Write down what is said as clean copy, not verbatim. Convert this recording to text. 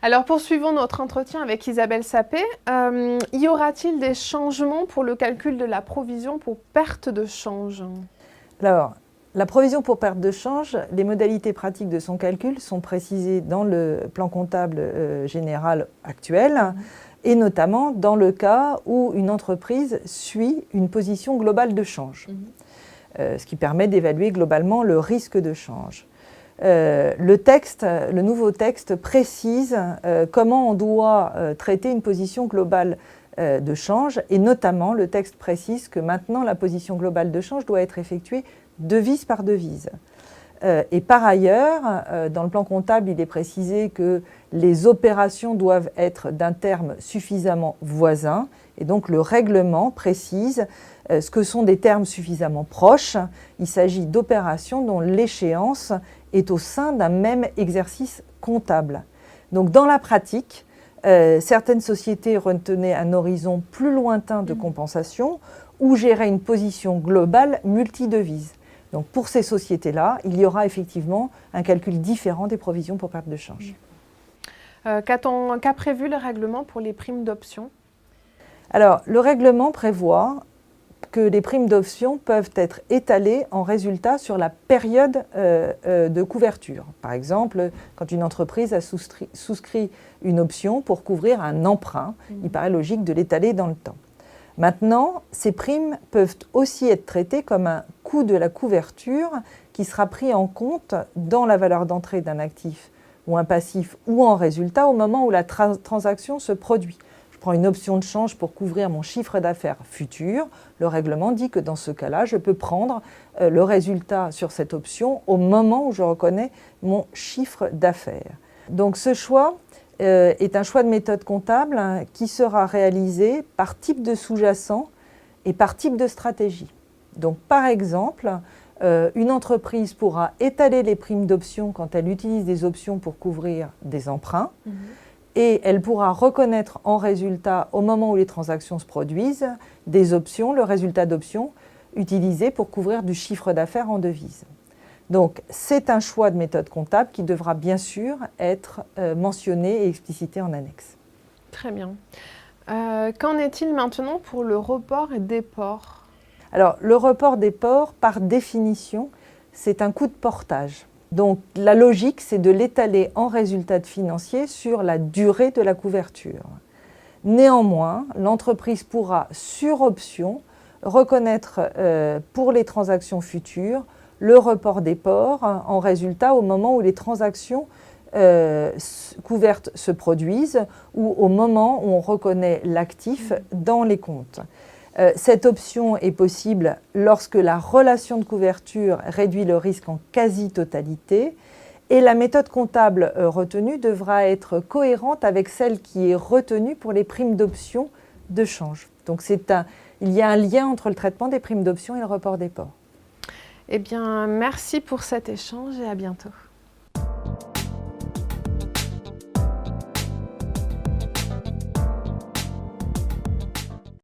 Alors, poursuivons notre entretien avec Isabelle Sapé. Y aura-t-il des changements pour le calcul de la provision pour perte de change? Alors, la provision pour perte de change, les modalités pratiques de son calcul sont précisées dans le plan comptable général actuel, et notamment dans le cas où une entreprise suit une position globale de change, ce qui permet d'évaluer globalement le risque de change. Le nouveau texte précise comment on doit traiter une position globale de change, et notamment le texte précise que maintenant la position globale de change doit être effectuée devise par devise. Et par ailleurs, dans le plan comptable, il est précisé que les opérations doivent être d'un terme suffisamment voisin, et donc le règlement précise ce que sont des termes suffisamment proches. Il s'agit d'opérations dont l'échéance est au sein d'un même exercice comptable. Donc dans la pratique, certaines sociétés retenaient un horizon plus lointain de compensation ou géraient une position globale multidevise. Donc pour ces sociétés-là, il y aura effectivement un calcul différent des provisions pour perte de change. Qu'a prévu le règlement pour les primes d'option? Alors, le règlement prévoit que les primes d'option peuvent être étalées en résultat sur la période de couverture. Par exemple, quand une entreprise a souscrit une option pour couvrir un emprunt, il paraît logique de l'étaler dans le temps. Maintenant, ces primes peuvent aussi être traitées comme un coût de la couverture qui sera pris en compte dans la valeur d'entrée d'un actif ou un passif ou en résultat au moment où la transaction se produit. Je prends une option de change pour couvrir mon chiffre d'affaires futur. Le règlement dit que dans ce cas-là, je peux prendre le résultat sur cette option au moment où je reconnais mon chiffre d'affaires. Donc ce choix est un choix de méthode comptable qui sera réalisé par type de sous-jacent et par type de stratégie. Donc par exemple, une entreprise pourra étaler les primes d'option quand elle utilise des options pour couvrir des emprunts, et elle pourra reconnaître en résultat, au moment où les transactions se produisent, des options, le résultat d'options utilisé pour couvrir du chiffre d'affaires en devise. Donc, c'est un choix de méthode comptable qui devra bien sûr être mentionné et explicité en annexe. Très bien. Qu'en est-il maintenant pour le report et déport? Alors, le report déport, par définition, c'est un coût de portage. Donc, la logique, c'est de l'étaler en résultat financier sur la durée de la couverture. Néanmoins, l'entreprise pourra, sur option, reconnaître pour les transactions futures le report déport en résultat au moment où les transactions couvertes se produisent ou au moment où on reconnaît l'actif dans les comptes. Cette option est possible lorsque la relation de couverture réduit le risque en quasi-totalité, et la méthode comptable retenue devra être cohérente avec celle qui est retenue pour les primes d'option de change. Donc il y a un lien entre le traitement des primes d'option et le report déport. Eh bien, merci pour cet échange et à bientôt.